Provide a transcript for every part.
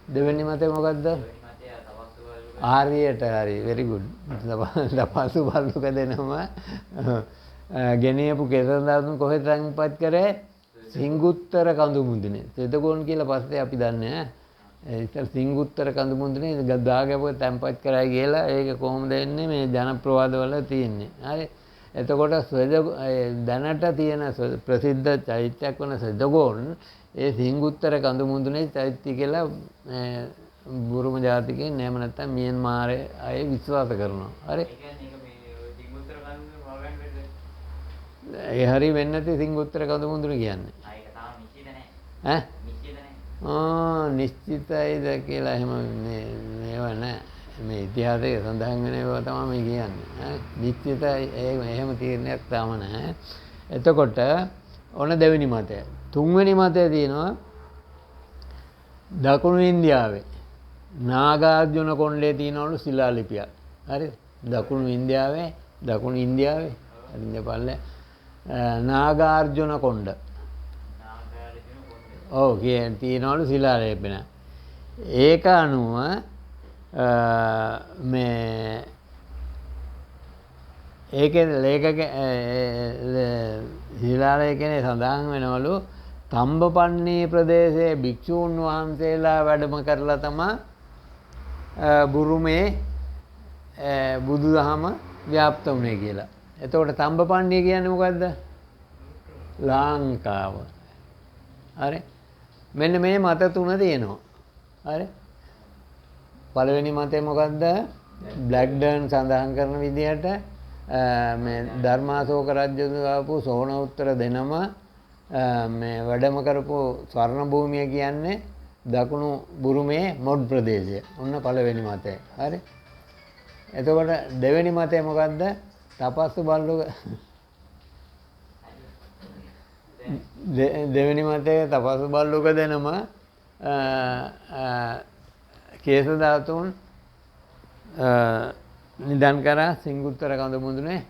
දෙවෙනි මතය මොකද්ද? හරියට හරි very good. තපස්සු බල්ලුක දෙනම ගෙනියපු කෙසඳාතුන් කොහෙද තැන්පත් කරේ? සිංගුත්තර කඳු මුදුනේ. තෙදගොන් කියලා පස්සේ අපි දන්නේ ඈ. සිංගුත්තර කඳු මුදුනේ දාගැබුව තැන්පත් කරයි කියලා ඒක කොහොමද එන්නේ මේ ජනප්‍රවාද වල තියෙන්නේ. හරි. එතකොට දැනට තියෙන ප්‍රසිද්ධ චෛත්‍යයක් වන සෙදගොන් ඒ සිංගුත්තර කඳු මුදුනේ චෛත්‍ය කියලා බුරුම ජාතිකයන් එහෙම නැත්නම් මියන්මාරයේ අය විශ්වාස කරනවා. හරි. ඒ හරි වෙන්නේ නැති සිංගුත්තර කඳු මුදුන කියන්නේ. නිශ්චිතයිද කියලා එහෙම මේවා නැහැ. මේ ඉතිහාසයේ සඳහන් වෙන ඒවා තමයි මේ කියන්නේ. නිශ්චිතයි එහෙම තීරණයක් තාම නැහැ. එතකොට ඔන්න දෙවෙනි මතය. තුන්වෙනි මතය තියෙනවා දකුණු ඉන්දියාවේ නාගාර්ජුන කොණ්ඩේ තියෙනවලු ශිලා ලිපියක්. හරිද? දකුණු ඉන්දියාවේ හරිද පල්ලේ නාගාර්ජුන කොණ්ඩ. ඔව් කියන තියෙනවලු ශිලා ලේපන. ඒක අනුව මේ ඒකේ ලේඛක ශිලා ලේඛනයේ සඳහන් වෙනවලු තම්බපන්නී ප්‍රදේශයේ භික්ෂූන් වහන්සේලා වැඩම කරලා තමයි බුරුමේ බුදුදහම ව්‍යාප්ත වුණේ කියලා. එතකොට තම්බපන්නී කියන්නේ මොකද්ද? ලංකාව. හරි. මෙන්න මේ මත තුන තියෙනවා. හරි. පළවෙනි මතය මොකද්ද? බ්ලැක්ඩර්න් සඳහන් කරන විදිහට මේ ධර්මාශෝක රජු ආපු සෝන උත්තර දෙනම මේ වැඩම කරපු ස්වර්ණ භූමිය කියන්නේ දකුණු බුරුමේ මොඩ් ප්‍රදේශය. ඔන්න පළවෙනි මතය. හරි. එතකොට දෙවෙනි මතය මොකද්ද? තපස්සු බල්ලුක දෙවෙනි මතය තපස්සු බල්ලුක දෙනම කේස ධාතුන් නිදන් කරා සිංගුත්තර කඳු මුදුනේ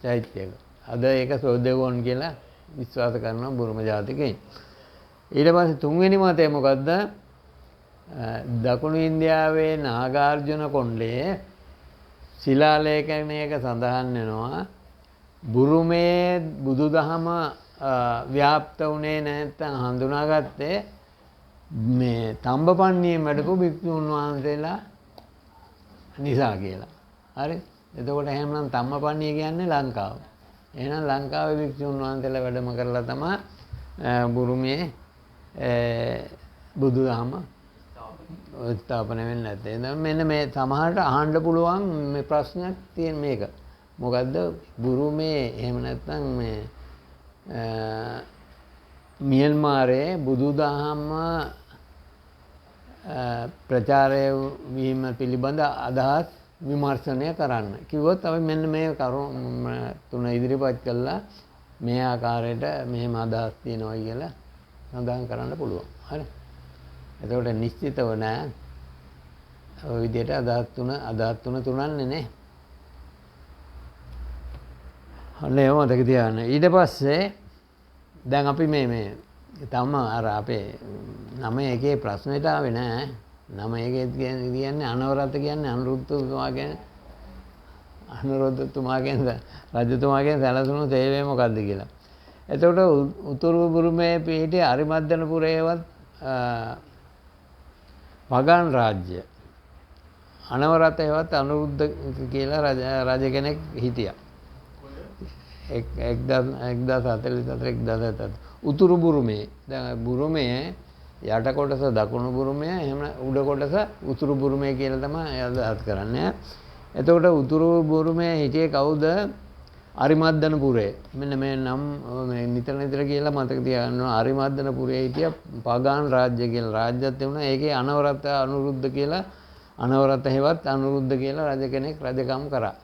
චෛත්‍යයක. අද ඒක සෝදෙවොන් කියලා විශ්වාස කරනවා බුරුම ජාතිකයින්. ඊට පස්සේ තුන්වෙනි මතය මොකද්ද? දකුණු ඉන්දියාවේ නාගාර්ජුන කොණ්ඩේ ශිලා ලේඛනයක සඳහන් වෙනවා බුරුමේ බුදුදහම ව්‍යාප්ත වුණේ නැත්නම් හඳුනාගත්තේ මේ තම්බපන්නියෙන් වැඩපු භික්ෂුන් වහන්සේලා නිසා කියලා. හරි. එතකොට එහෙනම් තම්බපන්නිය කියන්නේ ලංකාව. එහෙනම් ලංකාවේ භික්ෂුන් වහන්සේලා වැඩම කරලා තමයි බුරුමේ බුදුදහම ස්ථාපනය වෙන්නේ නැත්තේ. මෙන්න මේ සමහරට අහන්න පුළුවන් මේ ප්‍රශ්නයක් තියෙන මේක. මොකද්ද බුරුමේ එහෙම නැත්නම් මේ මියන්මාරයේ බුදුදහම ප්‍රචාරය වීම පිළිබඳ අදහස් විමර්ශනය කරන්න. කිව්වොත් අපි මෙන්න මේ කරුණු තුන ඉදිරිපත් කළා මේ ආකාරයට මෙහෙම අදහස් තියෙනවා කියලා සඳහන් කරන්න පුළුවන්. හරි. එතකොට නිශ්චිතව නෑ. ඔය විදිහට අදහස් තුන තුනන්නේ නේ. අන්න ඒව මතක තියාගන්න. ඊට පස්සේ දැන් අපි මේ තම අර අපේ 9 ප්‍රශ්නෙට ආවේ නෑ. 9 කියන්නේ අනවරත කියන්නේ අනුරුද්ධතුමාගෙන් රජතුමාගෙන් සැලසුණු සේවය මොකද්ද කියලා. එතකොට උතුරු බුරුමේ පිහිටි අරිමද්දනපුරේවත් පගන් රාජ්‍ය අනවරතේවත් අනුරුද්ධ කියලා රජ කෙනෙක් හිටියා. 1044 උතුරු බුරුමේ දැන් බුරුමේ යට කොටස දකුණු බුරුමේ එහෙම උඩ කොටස උතුරු බුරුමේ කියලා තමයි අදහස් කරන්නේ. එතකොට උතුරු බුරුමේ හිටියේ කවුද? අරිමද්දනපුරේ. මෙන්න මේ නම් මේ නිතර කියලා මතක තියාගන්න ඕන. අරිමද්දනපුරේ හිටිය පගාන් රාජ්‍ය කියලා රාජ්‍යයක් තිබුණා. ඒකේ අනවරත අනුරුද්ධ කියලා අනවරත හේවත් අනුරුද්ධ කියලා රජ කෙනෙක් රජකම් කරා.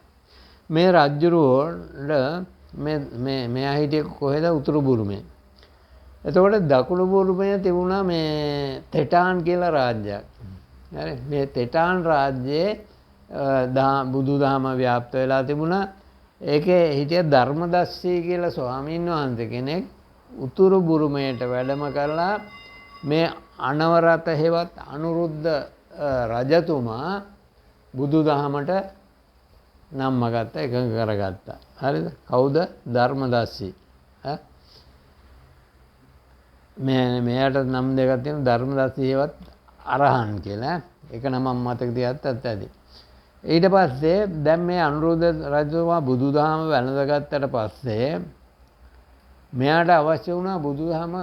මේ රජුරෝඩ මෙයා හිටියේ කොහෙද? උතුරු බුරුමේ. එතකොට දකුණු බුරුමේ තිබුණා මේ තෙටාන් කියලා රාජ්‍යයක්. හරි. මේ තෙටාන් රාජ්‍යයේ බුදුදහම ව්‍යාප්ත වෙලා තිබුණා. ඒකේ හිටිය ධර්මදස්සී කියලා ස්වාමීන් වහන්සේ කෙනෙක් උතුරු බුරුමයට වැඩම කරලා මේ අනවරත හේවත් අනුරුද්ධ රජතුමා බුදුදහමට නම්ම ගත්තා එකඟ කරගත්තා. හරිද? කවුද? ධර්මදස්සී. මෙයාට නම් දෙකක් තියෙනවා ධර්මදස්සී හේවත් අරහන් කියලා. ඒක නම මතක තියාගත්තත් ඇති. ඊට පස්සේ දැන් මේ අනුරුද්ධ රජතුමා බුදුදහම වැළඳගත්තට පස්සේ මෙයාට අවශ්‍ය වුණා බුදුදහම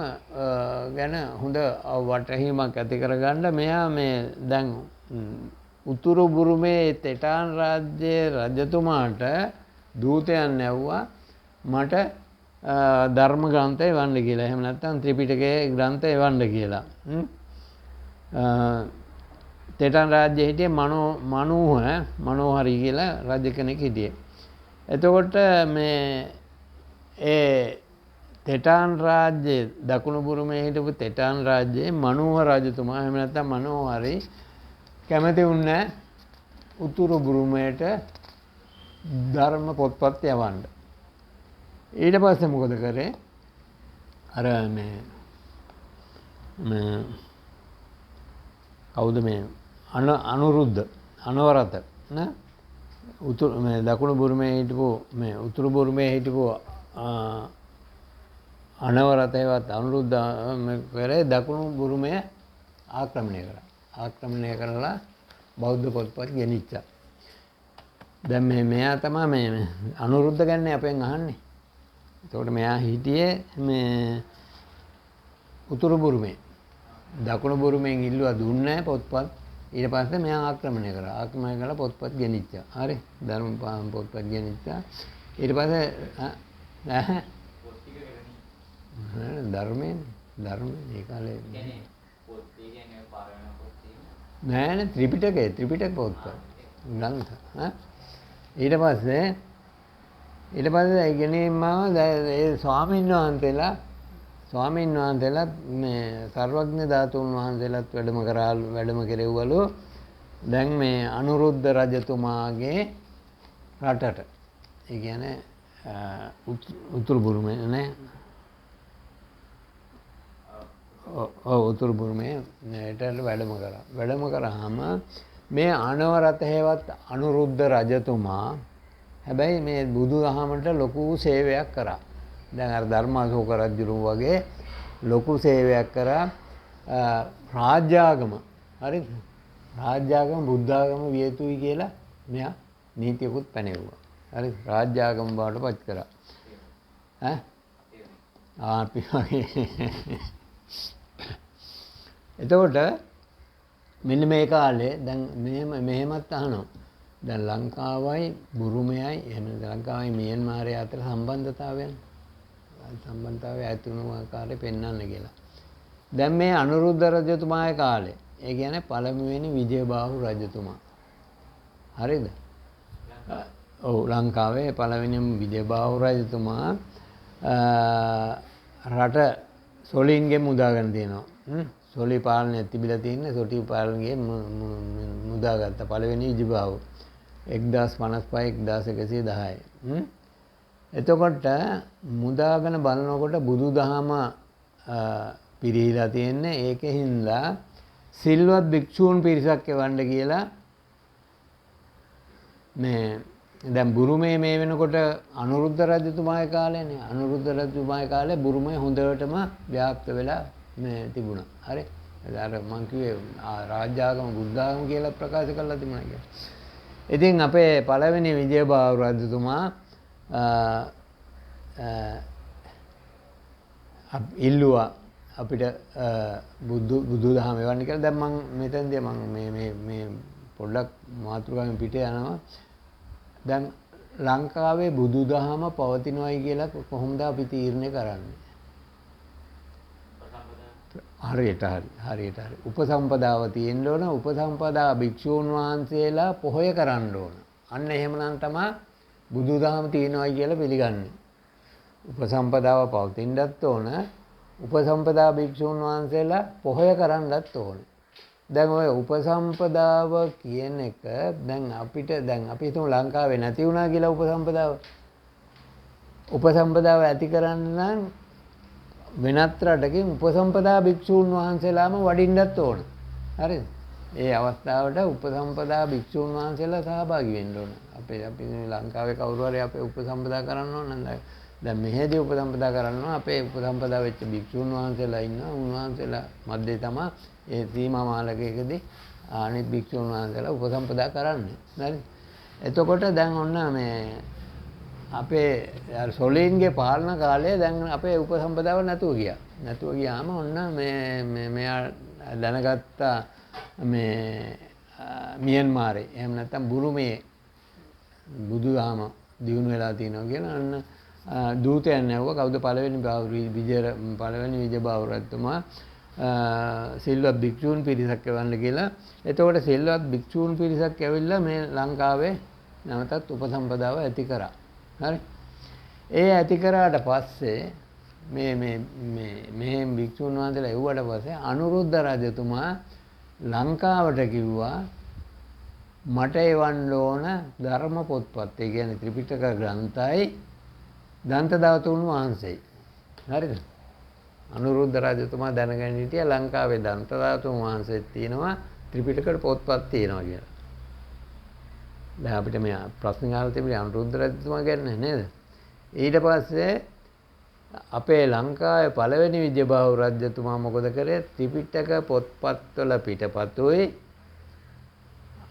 ගැන හොඳ වටහීමක් ඇති කරගන්න. මෙයා මේ දැන් උතුරු බුරුමේ තෙටාන් රාජ්‍යයේ රජතුමාට දූතයන් ඇව්වා මට ධර්ම ග්‍රන්ථ එවන්න කියලා. එහෙම නැත්නම් ත්‍රිපිටකයේ ග්‍රන්ථ එවන්න කියලා. තෙටාන් රාජ්‍යයේ හිටියේ මනෝහරි කියලා රජ කෙනෙක් හිටියේ. එතකොට මේ ඒ තෙටාන් රාජ්‍යයේ දකුණු බුරුමේ හිටපු තෙටාන් රාජ්‍යයේ මනෝහර රජතුමා එහෙම නැත්නම් මනෝහරි කැමති වුණේ උතුරු බුරුමයට ධර්ම පොත්පත් යවන්න. ඊට පස්සේ මොකද කරේ? අර මේ කවුද මේ අනුරුද්ධ අනවරත නේ උතුරු මේ දකුණු බුරුමේ හිටපු මේ උතුරු බුරුමේ හිටපු අනවරතේවත් අනුරුද්ධ කරේ දකුණු බුරුමය ආක්‍රමණය කරා. ආක්‍රමණය කරලා බෞද්ධ පොත්පත් ගෙනිච්චා. දැන් මෙයා තමයි මේ අනුරුද්ධ ගැන අපෙන් අහන්නේ. එතකොට මෙයා හිටියේ මේ උතුරු බුරුමේ. දකුණු බුරුමෙන් ඉල්ලුවා දුන්නේ නැහැ පොත්පත්. ඊට පස්සේ මෙයා ආක්‍රමණය කරා. ආක්‍රමණය කළා පොත්පත් ගෙනිච්චා. හරි. ධර්ම පොත්පත් ගෙනිච්චා. ඊට පස්සේ ධර්මයේ ඒ කාලේ නෑ ත්‍රිපිටක පොත්පත් ග්‍රන්ථ. ඊට පස්සේ ඒ ගෙනීමම ඒ ස්වාමීන් වහන්සේලා මේ සර්වඥ ධාතුන් වහන්සේලාත් වැඩම කෙරෙව්වලු දැන් මේ අනුරුද්ධ රජතුමාගේ රටට. ඒ කියන්නේ උතුරු බුරුමේ නේ. උතුරු බුරුමේට වැඩම කරා. වැඩම කරාම මේ අනවරත හේවත් අනුරුද්ධ රජතුමා හැබැයි මේ බුදුදහමට ලොකු සේවයක් කරා. දැන් අර ධර්මාශෝක රජුරු වගේ ලොකු සේවයක් කරා. රාජ්‍යාගම හරිද? රාජ්‍යාගම බුද්ධාගම විය යුතුයි කියලා මෙයා නීතියකුත් පැනෙවුවා. හරිද? රාජ්‍යාගම බවට පත් කරා. අපි වගේ එතකොට මෙන්න මේ කාලේ දැන් මෙහෙමත් අහනවා. දැන් ලංකාවයි බුරුමයයි එහෙම ලංකාවයි මියන්මාරය අතර සම්බන්ධතාවය ඇති වුණු ආකාරය පෙන්වන්න කියලා. දැන් මේ අනුරුද්ධ රජතුමාගේ කාලේ ඒ කියන්නේ පළමුවෙනි විජයබාහු රජතුමා. හරිද? ඔව් ලංකාවේ පළවෙනිම විජයබාහු රජතුමා රට සොලින්ගෙන් මුදාගෙන තියෙනවා. සොලි පාලනය තිබිලා තියෙන්නේ සොටි පාලනයේ මුදාගත්ත පළවෙනි විජයබාහු 1055 1110. එතකොට මුදාගෙන බලනකොට බුදුදහම පිරිහිලා තියෙන්නේ ඒකෙන්ලා සිල්වත් භික්ෂූන් පිරිසක් එවන්න කියලා මේ දැන් බුරුමේ මේ වෙනකොට අනුරුද්ධ රජතුමාගේ කාලේනේ. අනුරුද්ධ රජතුමාගේ කාලේ බුරුමේ හොඳටම ව්‍යාප්ත වෙලා මේ තිබුණා. හරි. අර මං කිව්වේ රාජ්‍යාගම බුද්ධාගම කියලා ප්‍රකාශ කරලා තිබුණා කියලා. ඉතින් අපේ පළවෙනි විජයබාහු රජතුමා ඉල්ලුවා අපිට බුදුදහම එවන්න කියලා. දැන් මම මෙතනදී මම මේ පොඩ්ඩක් මාතෘකාවෙන් පිට යනවා. දැන් ලංකාවේ බුදුදහම පවතිනවායි කියලා කොහොමද අපි තීරණය කරන්නේ? හරියට හරි. උපසම්පදාව තියෙන්න ඕන. උපසම්පදා භික්ෂූන් වහන්සේලා පොහොය කරන්න ඕන. අන්න එහෙමනම් තමයි බුදුදහම තියෙනවායි කියලා පිළිගන්නේ. උපසම්පදාව පවතින්නත් ඕන. උපසම්පදා භික්ෂූන් වහන්සේලා පොහොය කරන්නත් ඕන. දැන් ඔය උපසම්පදාව කියන එක දැන් අපි හිතමු ලංකාවේ නැති වුණා කියලා උපසම්පදාව ඇති කරන්න නම් වෙනත් රටකින් උපසම්පදා භික්ෂූන් වහන්සේලාම වඩින්නත් ඕන. හරිද? ඒ අවස්ථාවට උපසම්පදා භික්ෂූන් වහන්සේලා සහභාගී වෙන්න ඕන. අපි ලංකාවේ කවුරු හරි අපේ උපසම්පදා කරන්න ඕන නම් දැන් මෙහෙදී උපසම්පදා කරන්න ඕන අපේ උපසම්පදා වෙච්ච භික්ෂූන් වහන්සේලා ඉන්නවා. උන්වහන්සේලා මැද්දේ තමයි ඒ සීමා මාලකයකදී අනිත් භික්ෂූන් වහන්සේලා උපසම්පදා කරන්නේ. හරි? එතකොට දැන් ඔන්න මේ අපේ සොලීන්ගේ පාලන කාලයේ දැන් අපේ උපසම්පදාව නැතුව ගියා. නැතුව ගියාම ඔන්න මෙයා දැනගත්තා මේ මියන්මාරේ එහෙම නැත්නම් බුරුමේ බුදුදහම දිනු වෙලා තියෙනවා කියලා අන්න දූතයන් නැවුවා. කවුද පළවෙනි විජය බාහුරතුමා සිල්වත් භික්ෂූන් පිරිසක් එවන්න කියලා. එතකොට සිල්වත් භික්ෂූන් පිරිසක් ඇවිල්ලා මේ ලංකාවේ නැවතත් උපසම්පදාව ඇති කරා. හරි. ඒ ඇති කරාට පස්සේ මේ භික්ෂුන් වහන්සේලා එව්වට පස්සේ අනුරුද්ධ රජතුමා ලංකාවට කිව්වා මට එවන්න ඕන ධර්ම පොත්පත්. ඒ කියන්නේ ත්‍රිපිටක ග්‍රන්ථයි දන්ත ධාතුන් වහන්සේ. හරිද? අනුරුද්ධ රජතුමා දැනගෙන හිටියා ලංකාවේ දන්ත ධාතුන් වහන්සේත් තියෙනවා ත්‍රිපිටක පොත්පත් තියෙනවා කියලා. දැන් අපිට මේ ප්‍රශ්න අහලා තිබුණේ අනුරුද්ධ රජතුමා ගැන නේද? ඊට පස්සේ අපේ ලංකාවේ පළවෙනි විජයබාහු රජතුමා මොකද කරේ? ත්‍රිපිටක පොත්පත්වල පිටපතුයි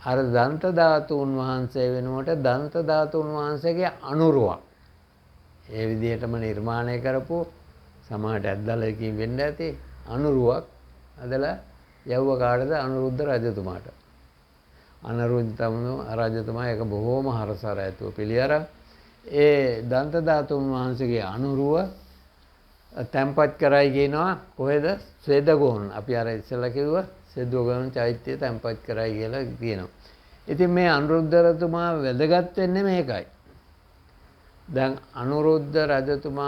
අර දන්ත ධාතුන් වහන්සේ වෙනුවට දන්ත ධාතුන් වහන්සේගේ අනුරුවක් ඒ විදිහටම නිර්මාණය කරපු සමාජයට ඇද්දලකින් වෙන්න ඇති අනුරුවක් අදලා යවුව කාටද? අනුරුද්ධ රජතුමාට. අනුරුද්ධ රජතුමා ඒක බොහෝම හරසර ඇතුව පිළිඅරන් ඒ දන්ත ධාතුන් වහන්සේගේ අනුරුව තැන්පත් කරයි කියනවා කොහෙද? ස්වේදගෝන්. අපි අර ඉස්සෙල්ලා කිව්වා ස්වේදගෝන් චෛත්‍යය තැන්පත් කරයි කියලා කියනවා. ඉතින් මේ අනුරුද්ධ රජතුමා වැදගත් වෙන්නේ මේකයි. දැන් අනුරුද්ධ රජතුමා